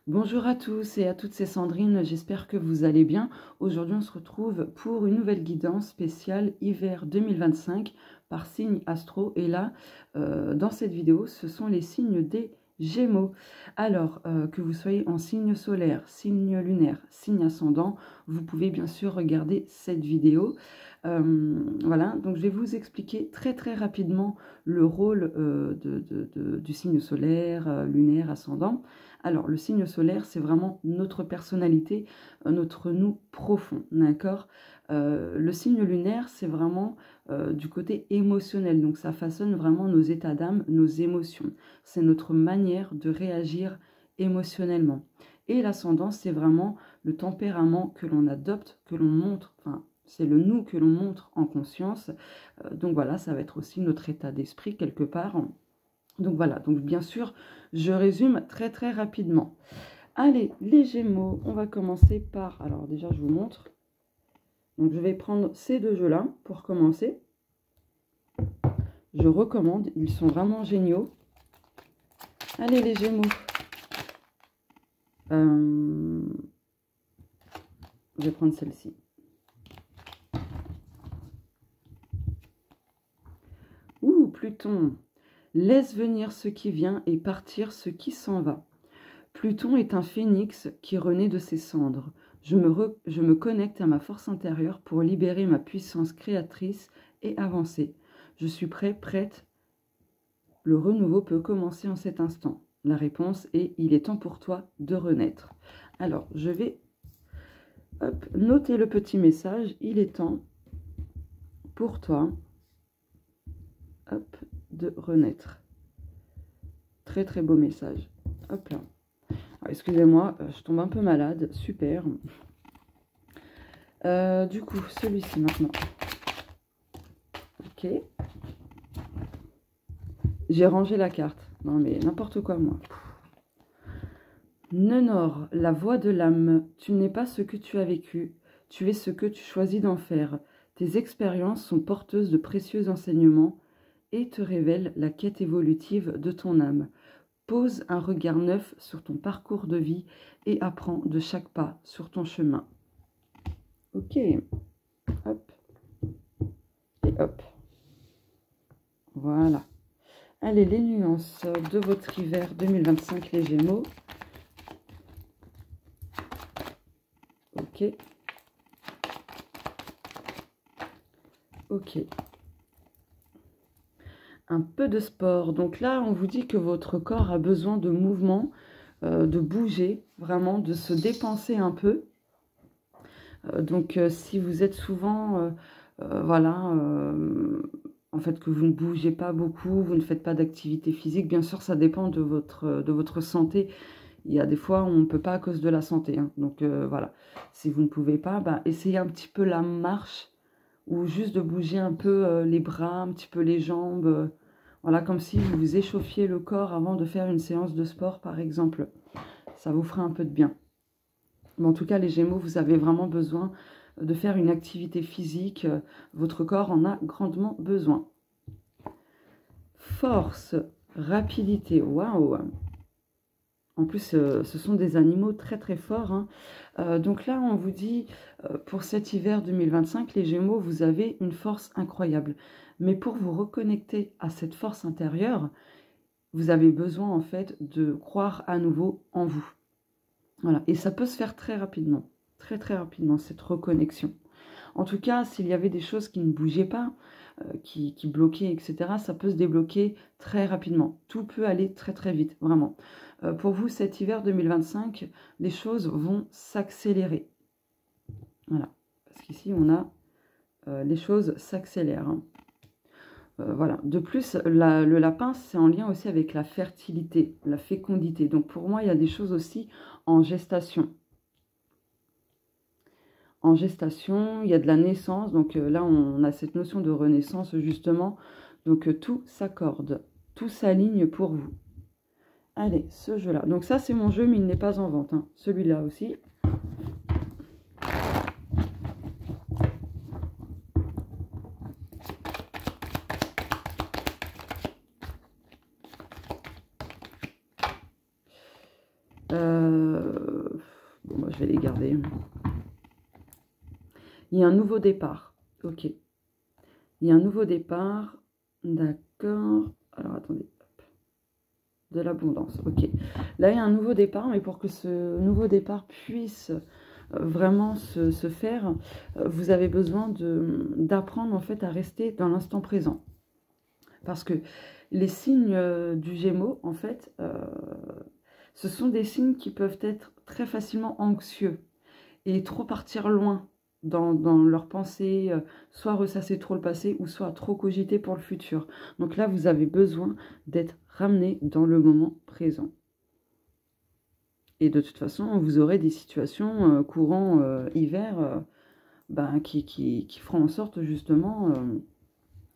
Bonjour à tous et à toutes, c'est Sandrine, j'espère que vous allez bien. Aujourd'hui on se retrouve pour une nouvelle guidance spéciale hiver 2025 par signe astro. Et là, dans cette vidéo, ce sont les signes des Gémeaux. Alors, que vous soyez en signe solaire, signe lunaire, signe ascendant, vous pouvez bien sûr regarder cette vidéo. Voilà, donc je vais vous expliquer très rapidement le rôle du signe solaire, lunaire, ascendant. Alors, le signe solaire, c'est vraiment notre personnalité, notre nous profond, d'accord. Le signe lunaire, c'est vraiment du côté émotionnel, donc ça façonne vraiment nos états d'âme, nos émotions. C'est notre manière de réagir émotionnellement. Et l'ascendant, c'est vraiment le tempérament que l'on adopte, que l'on montre, enfin, c'est le nous que l'on montre en conscience. Donc voilà, ça va être aussi notre état d'esprit quelque part. Donc voilà, donc bien sûr, je résume très rapidement. Allez, les Gémeaux, on va commencer par... Alors déjà, je vous montre. Donc je vais prendre ces deux jeux-là pour commencer. Je recommande, ils sont vraiment géniaux. Allez, les Gémeaux. Je vais prendre celle-ci. Ouh, Pluton. Laisse venir ce qui vient et partir ce qui s'en va. Pluton est un phénix qui renaît de ses cendres. Je me connecte à ma force intérieure pour libérer ma puissance créatrice et avancer. Je suis prête. Le renouveau peut commencer en cet instant. La réponse est « Il est temps pour toi de renaître ». Alors, je vais noter le petit message. Il est temps pour toi de renaître. Très beau message. Hop là. Excusez-moi, je tombe un peu malade. Super. Du coup, celui-ci maintenant. Ok. J'ai rangé la carte. Non mais n'importe quoi moi. Nenor, la voix de l'âme. Tu n'es pas ce que tu as vécu. Tu es ce que tu choisis d'en faire. Tes expériences sont porteuses de précieux enseignements et te révèlent la quête évolutive de ton âme. Pose un regard neuf sur ton parcours de vie et apprends de chaque pas sur ton chemin. Ok. Hop. Et hop. Voilà. Allez, les nuances de votre hiver 2025, les Gémeaux. Ok. Ok. Un peu de sport. Donc là, on vous dit que votre corps a besoin de mouvement, de bouger, vraiment, de se dépenser un peu. Donc, si vous êtes souvent, voilà, en fait, que vous ne bougez pas beaucoup, vous ne faites pas d'activité physique, bien sûr, ça dépend de votre santé. Il y a des fois où on ne peut pas à cause de la santé. Hein. Donc, voilà, si vous ne pouvez pas, bah, essayez un petit peu la marche ou juste de bouger un peu les bras, un petit peu les jambes. Voilà, comme si vous vous échauffiez le corps avant de faire une séance de sport, par exemple. Ça vous fera un peu de bien. Mais en tout cas, les Gémeaux, vous avez vraiment besoin de faire une activité physique. Votre corps en a grandement besoin. Force, rapidité, waouh! En plus, ce sont des animaux très forts. Hein. Donc là, on vous dit, pour cet hiver 2025, les Gémeaux, vous avez une force incroyable. Mais pour vous reconnecter à cette force intérieure, vous avez besoin en fait de croire à nouveau en vous. Voilà. Et ça peut se faire très rapidement, très rapidement, cette reconnexion. En tout cas, s'il y avait des choses qui ne bougeaient pas, qui bloquaient, etc., ça peut se débloquer très rapidement. Tout peut aller très vite, vraiment. Pour vous, cet hiver 2025, les choses vont s'accélérer. Voilà. Parce qu'ici, on a les choses s'accélèrent. Hein. Voilà. De plus, le lapin, c'est en lien aussi avec la fertilité, la fécondité. Donc, pour moi, il y a des choses aussi en gestation. En gestation, il y a de la naissance. Donc, là, on a cette notion de renaissance, justement. Donc, tout s'accorde. Tout s'aligne pour vous. Allez, ce jeu-là. Donc, ça, c'est mon jeu, mais il n'est pas en vente. Hein. Celui-là aussi. Bon, moi, je vais les garder. Il y a un nouveau départ. Ok. Il y a un nouveau départ. D'accord. Alors, attendez. De l'abondance. Ok. Là, il y a un nouveau départ, mais pour que ce nouveau départ puisse vraiment se faire, vous avez besoin d'apprendre en fait à rester dans l'instant présent. Parce que les signes du Gémeaux, en fait, ce sont des signes qui peuvent être très facilement anxieux et trop partir loin dans leurs pensées, soit ressasser trop le passé ou soit trop cogiter pour le futur. Donc là, vous avez besoin d'être ramené dans le moment présent. Et de toute façon, vous aurez des situations courant hiver qui feront en sorte justement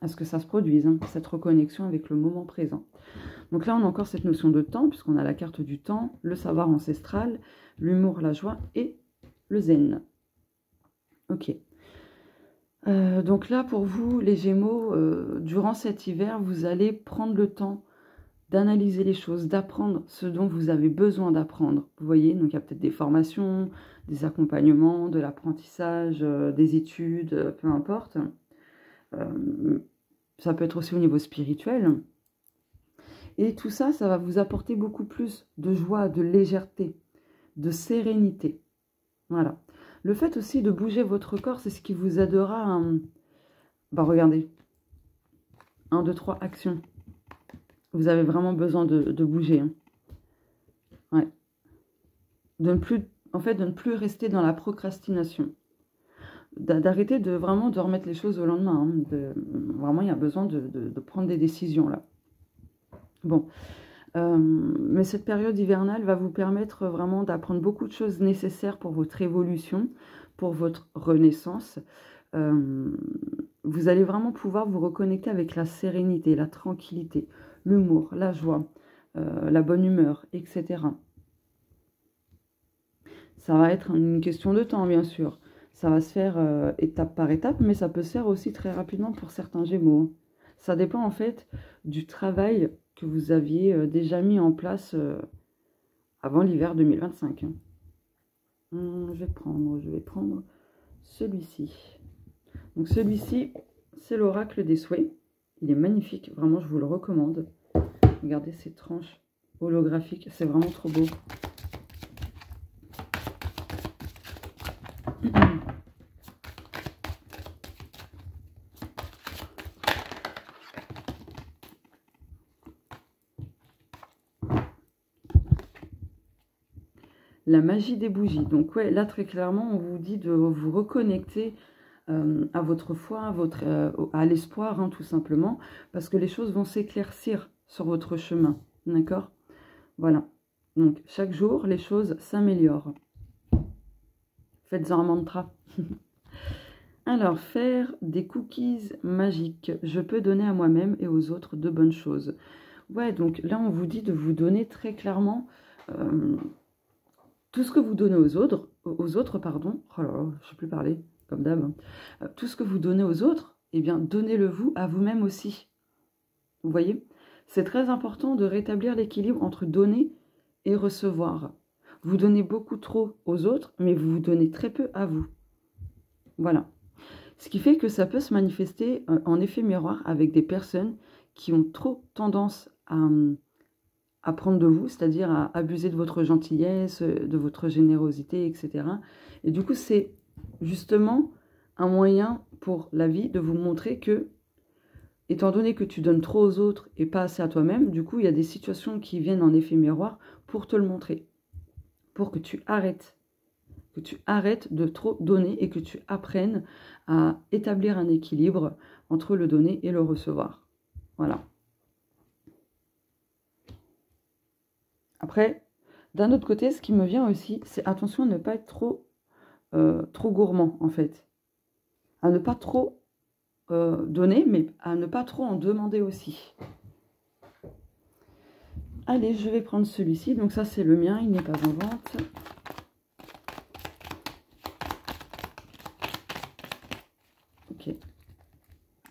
à ce que ça se produise, hein, cette reconnexion avec le moment présent. Donc là, on a encore cette notion de temps, puisqu'on a la carte du temps, le savoir ancestral, l'humour, la joie et le zen. Ok. Donc là, pour vous, les Gémeaux, durant cet hiver, vous allez prendre le temps d'analyser les choses, d'apprendre ce dont vous avez besoin d'apprendre. Vous voyez, donc il y a peut-être des formations, des accompagnements, de l'apprentissage, des études, peu importe. Ça peut être aussi au niveau spirituel. Et tout ça, ça va vous apporter beaucoup plus de joie, de légèreté, de sérénité. Voilà. Le fait aussi de bouger votre corps, c'est ce qui vous aidera à... regardez. 1, 2, 3, action. Vous avez vraiment besoin de bouger. Hein. Ouais. De ne plus rester dans la procrastination. D'arrêter de remettre les choses au lendemain. Hein. Vraiment, il y a besoin de prendre des décisions là. Bon. Mais cette période hivernale va vous permettre vraiment d'apprendre beaucoup de choses nécessaires pour votre évolution, pour votre renaissance. Vous allez vraiment pouvoir vous reconnecter avec la sérénité, la tranquillité, l'humour, la joie, la bonne humeur, etc. Ça va être une question de temps, bien sûr. Ça va se faire étape par étape, mais ça peut se faire aussi très rapidement pour certains Gémeaux. Ça dépend en fait du travail que vous aviez déjà mis en place avant l'hiver 2025. Je vais prendre celui-ci. Donc celui-ci, c'est l'oracle des souhaits. Il est magnifique, vraiment je vous le recommande. Regardez ces tranches holographiques, c'est vraiment trop beau. La magie des bougies. Donc ouais, là très clairement, on vous dit de vous reconnecter à votre foi, à l'espoir, hein, tout simplement, parce que les choses vont s'éclaircir sur votre chemin, d'accord? Voilà. Donc chaque jour, les choses s'améliorent. Faites-en un mantra. Alors, faire des cookies magiques. Je peux donner à moi-même et aux autres de bonnes choses. Ouais, donc là, on vous dit de vous donner très clairement tout ce que vous donnez aux autres, pardon. Oh là là, je ne sais plus parler, comme d'hab. Tout ce que vous donnez aux autres, eh bien, donnez-le vous à vous-même aussi. Vous voyez? C'est très important de rétablir l'équilibre entre donner et recevoir. Vous donnez beaucoup trop aux autres, mais vous vous donnez très peu à vous. Voilà. Ce qui fait que ça peut se manifester en effet miroir avec des personnes qui ont trop tendance à prendre de vous, c'est-à-dire à abuser de votre gentillesse, de votre générosité, etc. Et du coup, c'est justement un moyen pour la vie de vous montrer que, étant donné que tu donnes trop aux autres et pas assez à toi-même, du coup, il y a des situations qui viennent en effet miroir pour te le montrer, pour que tu arrêtes de trop donner et que tu apprennes à établir un équilibre entre le donner et le recevoir. Voilà. Après, d'un autre côté, ce qui me vient aussi, c'est attention à ne pas être trop gourmand, en fait. À ne pas trop donner, mais à ne pas trop en demander aussi. Allez, je vais prendre celui-ci. Donc ça, c'est le mien, il n'est pas en vente. Ok.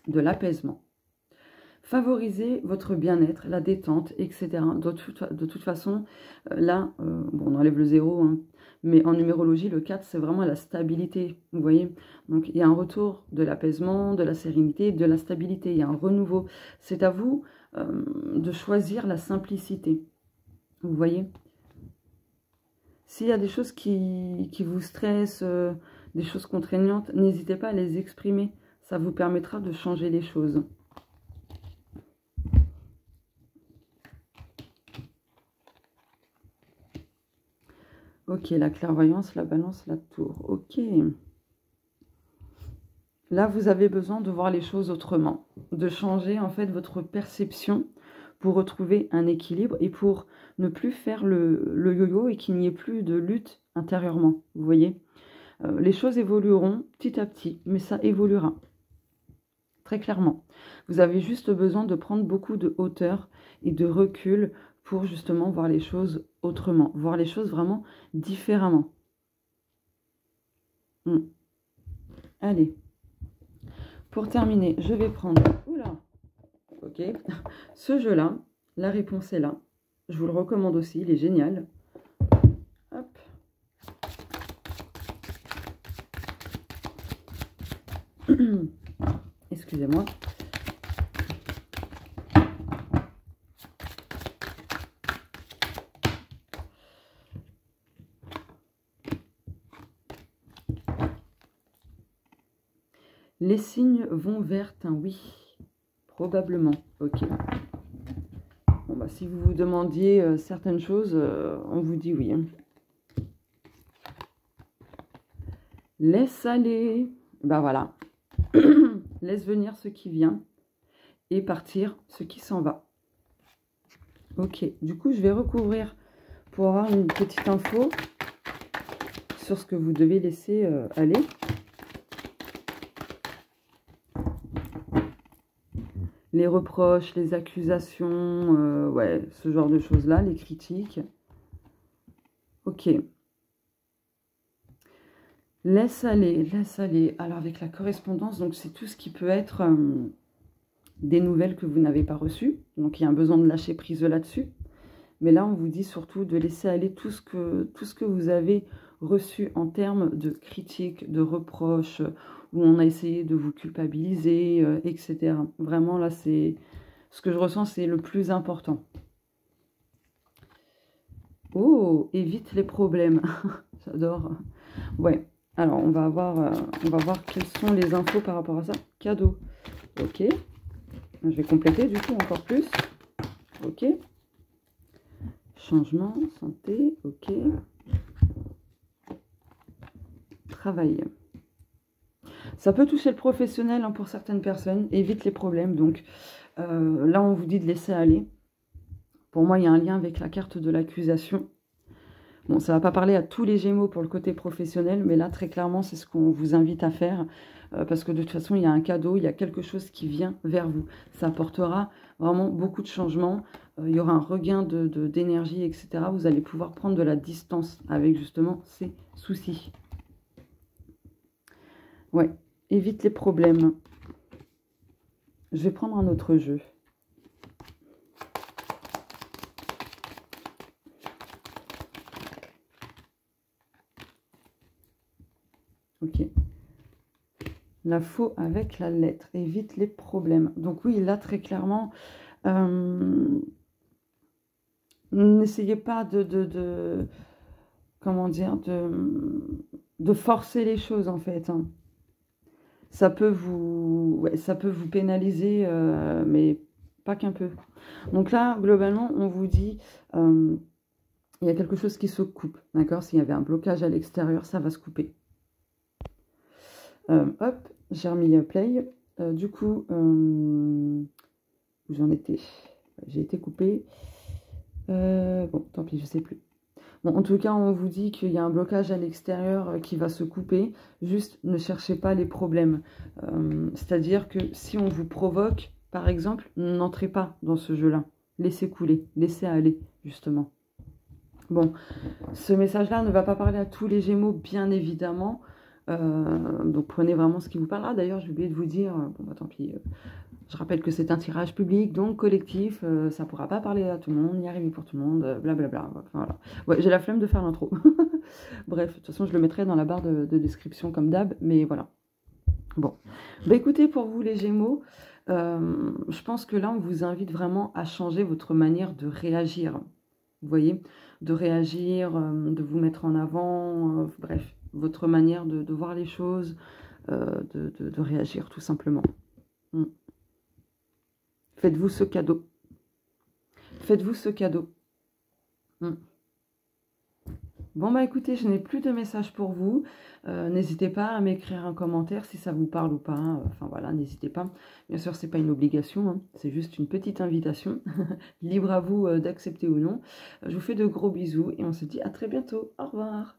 De l'apaisement. favoriser votre bien-être, la détente, etc. De toute façon, là, bon, on enlève le 0, hein, mais en numérologie, le 4, c'est vraiment la stabilité, vous voyez. Donc, il y a un retour de l'apaisement, de la sérénité, de la stabilité, il y a un renouveau. C'est à vous de choisir la simplicité, vous voyez. S'il y a des choses qui vous stressent, des choses contraignantes, n'hésitez pas à les exprimer. Ça vous permettra de changer les choses. Ok, la clairvoyance, la balance, la tour. Ok. Là, vous avez besoin de voir les choses autrement. De changer, en fait, votre perception pour retrouver un équilibre et pour ne plus faire le yo-yo et qu'il n'y ait plus de lutte intérieurement. Vous voyez, les choses évolueront petit à petit, mais ça évoluera. Très clairement. Vous avez juste besoin de prendre beaucoup de hauteur et de recul pour justement voir les choses autrement, voir les choses vraiment différemment. Allez, pour terminer, je vais prendre, oula, ok, ce jeu-là, la réponse est là. Je vous le recommande aussi, il est génial. Hop. Excusez-moi. Les signes vont vers un oui. Probablement. Ok. Bon, bah, si vous vous demandiez certaines choses, on vous dit oui. Hein. Laisse aller. Bah voilà. Laisse venir ce qui vient et partir ce qui s'en va. Ok. Du coup, je vais recouvrir pour avoir une petite info sur ce que vous devez laisser aller. Les reproches, les accusations, ouais, ce genre de choses-là, les critiques. Ok. Laisse aller, laisse aller. Alors, avec la correspondance, donc c'est tout ce qui peut être des nouvelles que vous n'avez pas reçues. Donc, il y a un besoin de lâcher prise là-dessus. Mais là, on vous dit surtout de laisser aller tout ce que vous avez reçu en termes de critiques, de reproches, où on a essayé de vous culpabiliser, etc. Vraiment, là, c'est ce que je ressens, c'est le plus important. Oh, évite les problèmes. J'adore. Ouais. Alors, on va voir quelles sont les infos par rapport à ça. Cadeau. Ok. Je vais compléter du coup encore plus. Ok. Changement, santé. Ok. Travail. Ça peut toucher le professionnel hein, pour certaines personnes. Évite les problèmes. Donc, là, on vous dit de laisser aller. Pour moi, il y a un lien avec la carte de l'accusation. Bon, ça ne va pas parler à tous les Gémeaux pour le côté professionnel, mais là, très clairement, c'est ce qu'on vous invite à faire. Parce que de toute façon, il y a un cadeau, il y a quelque chose qui vient vers vous. Ça apportera vraiment beaucoup de changements. Il y aura un regain d'énergie, etc. Vous allez pouvoir prendre de la distance avec justement ces soucis. Ouais, évite les problèmes. Je vais prendre un autre jeu. Ok. La faux avec la lettre. Évite les problèmes. Donc oui, là, très clairement, n'essayez pas comment dire, de forcer les choses, en fait. Hein. Ça peut vous pénaliser, mais pas qu'un peu. Donc là, globalement, on vous dit, il y a quelque chose qui se coupe. D'accord? S'il y avait un blocage à l'extérieur, ça va se couper. Hop, j'ai remis play. Du coup, où j'en étais? J'ai été coupée. Bon, tant pis, je sais plus. Bon, en tout cas, on vous dit qu'il y a un blocage à l'extérieur qui va se couper. Juste, ne cherchez pas les problèmes. C'est-à-dire que si on vous provoque, par exemple, n'entrez pas dans ce jeu-là. Laissez couler, laissez aller, justement. Bon, ce message-là ne va pas parler à tous les Gémeaux, bien évidemment. Donc, prenez vraiment ce qui vous parlera. D'ailleurs, j'ai oublié de vous dire, bon, bah, tant pis, Je rappelle que c'est un tirage public, donc collectif, ça pourra pas parler à tout le monde, ni arriver pour tout le monde, blablabla. Enfin, voilà. Ouais, j'ai la flemme de faire l'intro. Bref, de toute façon, je le mettrai dans la barre de description comme d'hab, mais voilà. Bon, bah écoutez, pour vous les Gémeaux, je pense que là, on vous invite vraiment à changer votre manière de réagir. Vous voyez, de réagir, de vous mettre en avant, bref, votre manière de voir les choses, de réagir tout simplement. Faites-vous ce cadeau. Faites-vous ce cadeau. Bon, bah écoutez, je n'ai plus de messages pour vous. N'hésitez pas à m'écrire un commentaire si ça vous parle ou pas. Enfin voilà, n'hésitez pas. Bien sûr, c'est pas une obligation, hein. C'est juste une petite invitation. Libre à vous d'accepter ou non. Je vous fais de gros bisous et on se dit à très bientôt. Au revoir.